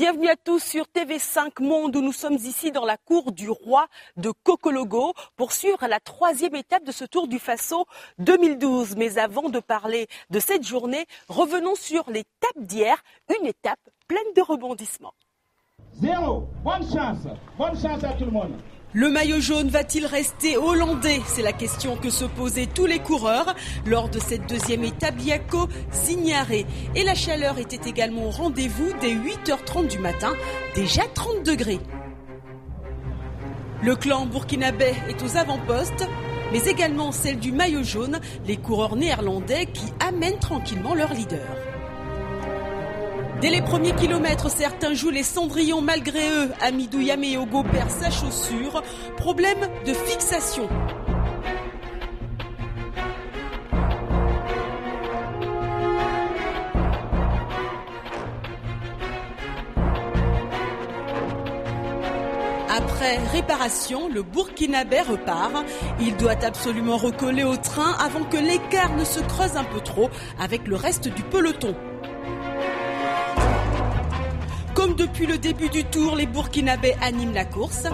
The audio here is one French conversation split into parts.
Bienvenue à tous sur TV5 Monde où nous sommes ici dans la cour du roi de Cocologo pour suivre la 3e étape de ce Tour du Faso 2012. Mais avant de parler de cette journée, revenons sur l'étape d'hier, une étape pleine de rebondissements. Bonne chance à tout le monde. Le maillot jaune va-t-il rester hollandais? C'est la question que se posaient tous les coureurs lors de cette 2e étape Liaco-Zignaré. Et la chaleur était également au rendez-vous dès 8h30 du matin, déjà 30 degrés. Le clan burkinabé est aux avant-postes, mais également celle du maillot jaune, les coureurs néerlandais qui amènent tranquillement leur leader. Dès les premiers kilomètres, certains jouent les cendrillons malgré eux. Amidou Yameyogo perd sa chaussure. Problème de fixation. Après réparation, le Burkinabé repart. Il doit absolument recoller au train avant que l'écart ne se creuse un peu trop avec le reste du peloton. Comme depuis le début du tour, les Burkinabés animent la course.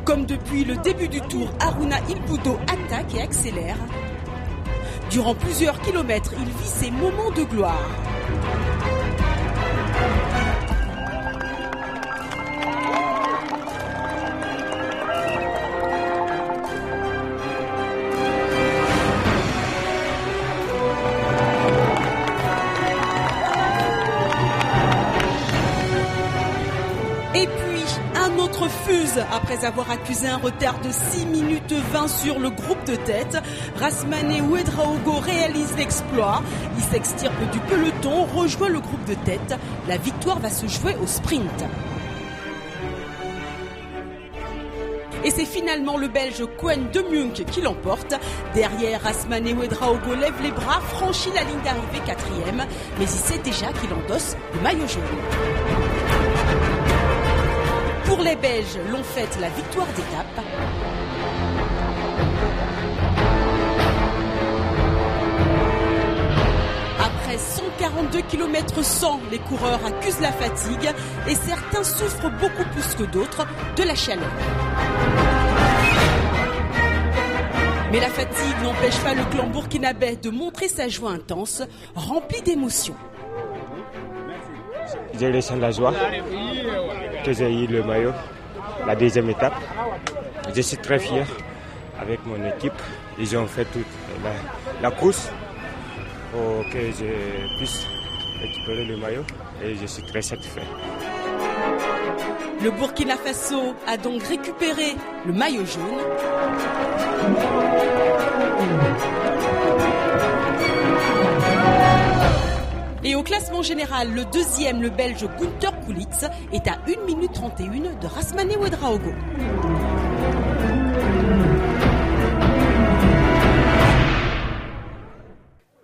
Comme depuis le début du tour, Haruna Ilboudo attaque et accélère. Durant plusieurs kilomètres, il vit ses moments de gloire. Et puis, un autre fuse. Après avoir accusé un retard de 6 minutes 20 sur le groupe de tête, Rasmane Ouedraogo réalise l'exploit. Il s'extirpe du peloton, rejoint le groupe de tête. La victoire va se jouer au sprint. Et c'est finalement le Belge Koen de Munk qui l'emporte. Derrière, Rasmane Ouedraogo lève les bras, franchit la ligne d'arrivée 4e. Mais il sait déjà qu'il endosse le maillot jaune. Pour les Belges, l'on fête la victoire d'étape. Après 142 km 100, les coureurs accusent la fatigue et certains souffrent beaucoup plus que d'autres de la chaleur. Mais la fatigue n'empêche pas le clan burkinabé de montrer sa joie intense, remplie d'émotions. Je ressens la joie que j'ai eu le maillot, la 2e étape. Je suis très fier avec mon équipe. Ils ont fait toute la course pour que je puisse récupérer le maillot et je suis très satisfait. Le Burkina Faso a donc récupéré le maillot jaune. Et au classement général, le 2e, le Belge Günther Koulitz, est à 1 minute 31 de Rasmane Ouedraogo. «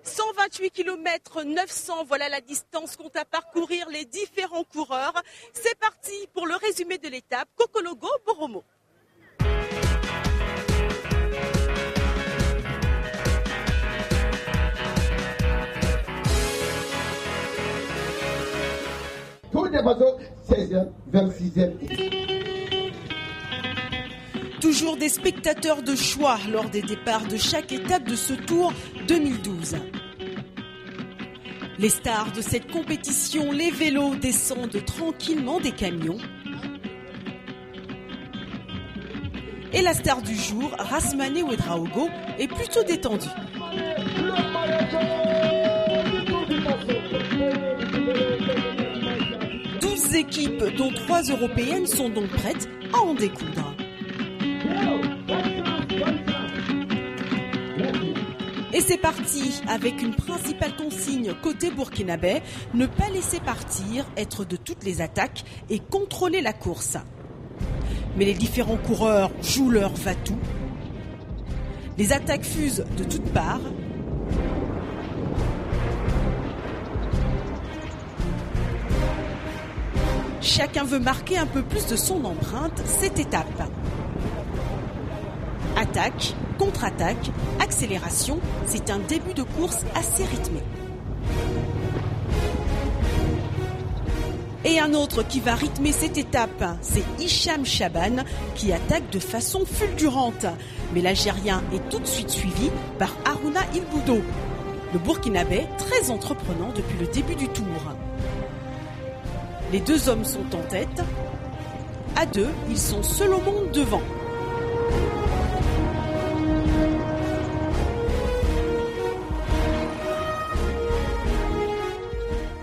128 km 900, voilà la distance qu'ont à parcourir les différents coureurs. C'est parti pour le résumé de l'étape Cocologo-Boromo. Tour de Faso, 16e, 26e. Toujours des spectateurs de choix lors des départs de chaque étape de ce Tour 2012. Les stars de cette compétition, les vélos, descendent tranquillement des camions. Et la star du jour, Rasmane Ouedraogo, est plutôt détendue. Équipes, dont 3 européennes, sont donc prêtes à en découdre. Et c'est parti avec une principale consigne côté burkinabé, ne pas laisser partir, être de toutes les attaques et contrôler la course. Mais les différents coureurs jouent leur va-tout. Les attaques fusent de toutes parts. Chacun veut marquer un peu plus de son empreinte cette étape. Attaque, contre-attaque, accélération, c'est un début de course assez rythmé. Et un autre qui va rythmer cette étape, c'est Hicham Chaban qui attaque de façon fulgurante. Mais l'Algérien est tout de suite suivi par Harouna Il-Boudo, le Burkinabé très entreprenant depuis le début du tour. Les deux hommes sont en tête. À deux, ils sont seuls au monde devant.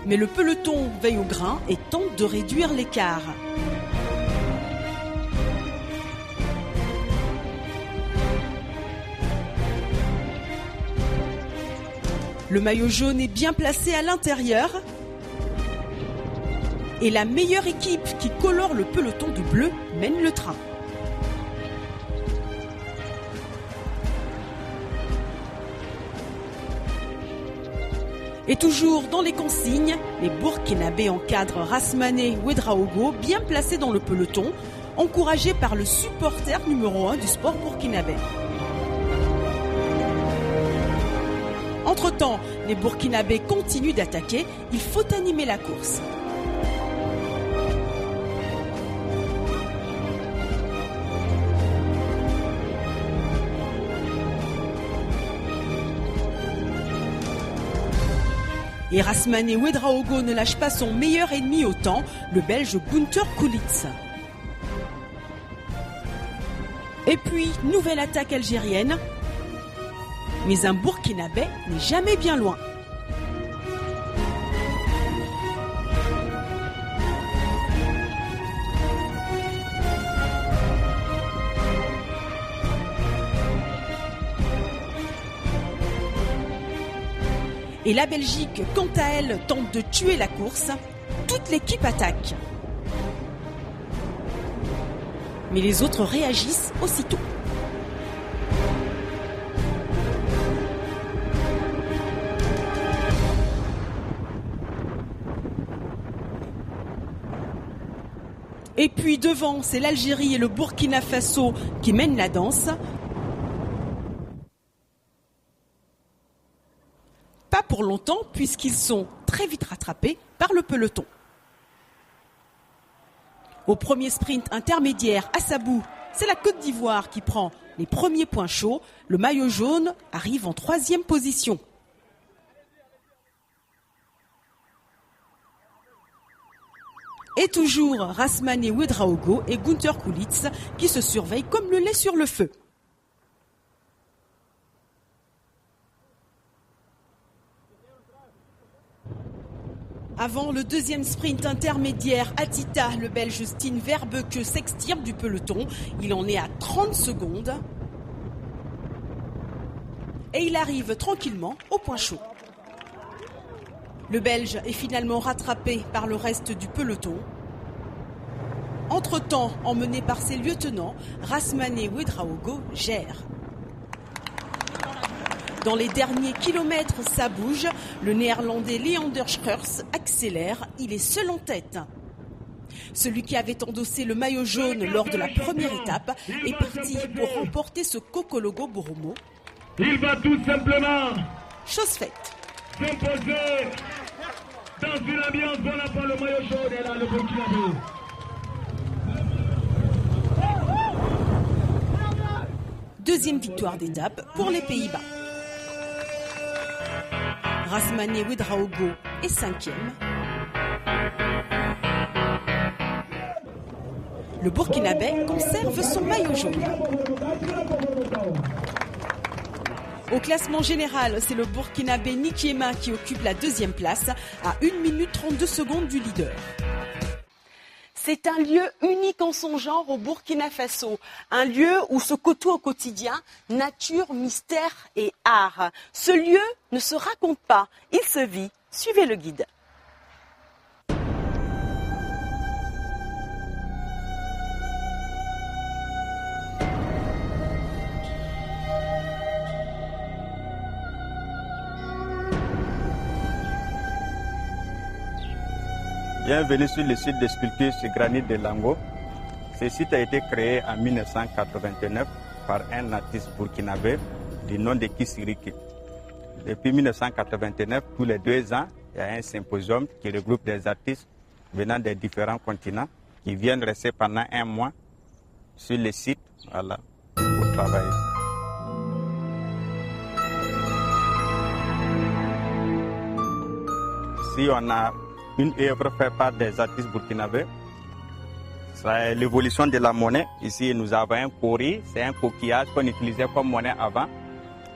Mais le peloton veille au grain et tente de réduire l'écart. Le maillot jaune est bien placé à l'intérieur. Et la meilleure équipe qui colore le peloton de bleu mène le train. Et toujours dans les consignes, les Burkinabés encadrent Rasmané Ouedraogo, bien placé dans le peloton, encouragé par le supporter numéro 1 du sport burkinabé. Entre-temps, les Burkinabés continuent d'attaquer, il faut animer la course. Et Rasmané Ouedraogo ne lâche pas son meilleur ennemi au temps, le Belge Günther Kulitz. Et puis, nouvelle attaque algérienne. Mais un Burkinabé n'est jamais bien loin. Et la Belgique, quant à elle, tente de tuer la course. Toute l'équipe attaque. Mais les autres réagissent aussitôt. Et puis devant, c'est l'Algérie et le Burkina Faso qui mènent la danse. Pas pour longtemps, puisqu'ils sont très vite rattrapés par le peloton. Au premier sprint intermédiaire à Sabou, c'est la Côte d'Ivoire qui prend les premiers points chauds. Le maillot jaune arrive en 3e position. Et toujours Rasmané Ouedraogo et Günther Kulitz qui se surveillent comme le lait sur le feu. Avant le deuxième sprint intermédiaire, Atita, le Belge Stijn Verbeke s'extirpe du peloton. Il en est à 30 secondes. Et il arrive tranquillement au point chaud. Le Belge est finalement rattrapé par le reste du peloton. Entre-temps, emmené par ses lieutenants, Rasmané Ouedraogo gère. Dans les derniers kilomètres, ça bouge. Le néerlandais Leander Schreers accélère. Il est seul en tête. Celui qui avait endossé le maillot jaune lors de la première étape est parti pour remporter ce Cocologo Boromo. Il va tout simplement chose faite. s'imposer dans une ambiance bon à le maillot jaune et là le Burkinabé. Deuxième victoire d'étape pour les Pays-Bas. Rasmané Ouedraogo est 5e. Le Burkinabé conserve son maillot jaune. Au classement général, c'est le Burkinabé Nikiema qui occupe la 2e place à 1 minute 32 secondes du leader. C'est un lieu unique en son genre au Burkina Faso, un lieu où se côtoient au quotidien nature, mystère et art. Ce lieu ne se raconte pas, il se vit. Suivez le guide. Bienvenue sur le site de sculpture sur granit de Lango. Ce site a été créé en 1989 par un artiste burkinabé du nom de Kisiriki. Depuis 1989, tous les 2 ans, il y a un symposium qui regroupe des artistes venant des différents continents qui viennent rester pendant 1 mois sur le site, voilà, pour travailler. Ici, on a une œuvre faite par des artistes burkinabés. C'est l'évolution de la monnaie. Ici, nous avons un kori, c'est un coquillage qu'on utilisait comme monnaie avant.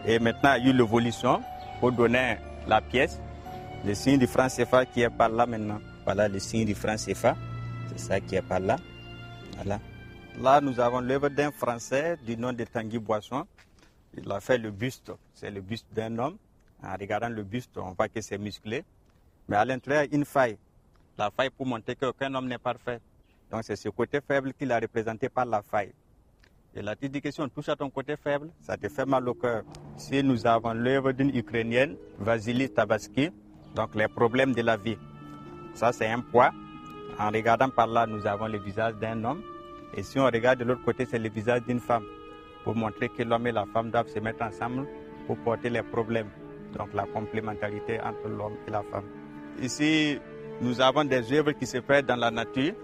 Et maintenant, il y a eu l'évolution pour donner la pièce, le signe du franc CFA qui est par là maintenant. Voilà le signe du franc CFA, c'est ça qui est par là. Voilà. Là, nous avons l'œuvre d'un Français du nom de Tanguy Boisson. Il a fait le buste, c'est le buste d'un homme. En regardant le buste, on voit que c'est musclé. Mais à l'intérieur, il y a une faille. La faille pour montrer qu'aucun homme n'est parfait. Donc c'est ce côté faible qu'il a représenté par la faille. Et la petite question, touche à ton côté faible, ça te fait mal au cœur. Ici, nous avons l'œuvre d'une Ukrainienne, Vasily Tabaski, donc les problèmes de la vie. Ça, c'est un poids. En regardant par là, nous avons le visage d'un homme. Et si on regarde de l'autre côté, c'est le visage d'une femme. Pour montrer que l'homme et la femme doivent se mettre ensemble pour porter les problèmes. Donc la complémentarité entre l'homme et la femme. Ici, nous avons des œuvres qui se font dans la nature.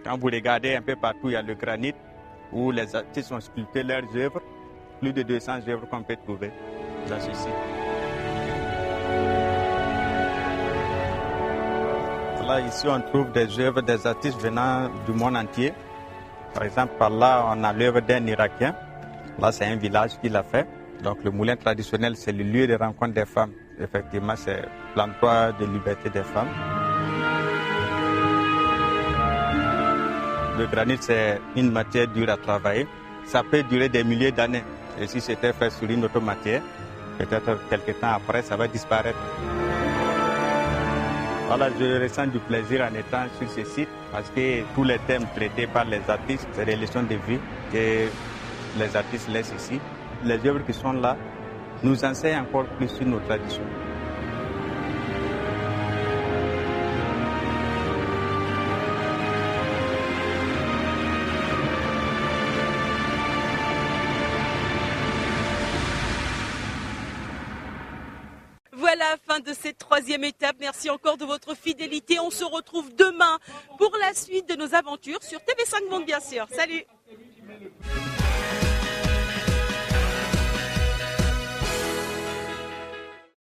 Quand vous regardez un peu partout, il y a le granit où les artistes ont sculpté leurs œuvres. Plus de 200 œuvres qu'on peut trouver dans ce site. Là, ici, on trouve des œuvres des artistes venant du monde entier. Par exemple, par là, on a l'œuvre d'un Irakien. Là, c'est un village qu'il a fait. Donc, le moulin traditionnel, c'est le lieu de rencontre des femmes. Effectivement, c'est l'endroit de liberté des femmes. Le granit, c'est une matière dure à travailler. Ça peut durer des milliers d'années. Et si c'était fait sur une autre matière, peut-être quelques temps après, ça va disparaître. Voilà, je ressens du plaisir en étant sur ce site parce que tous les thèmes traités par les artistes, c'est des leçons de vie que les artistes laissent ici. Les œuvres qui sont là nous enseignent encore plus sur nos traditions. Voilà, fin de cette 3e étape. Merci encore de votre fidélité. On se retrouve demain pour la suite de nos aventures sur TV5 Monde, bien sûr. Salut!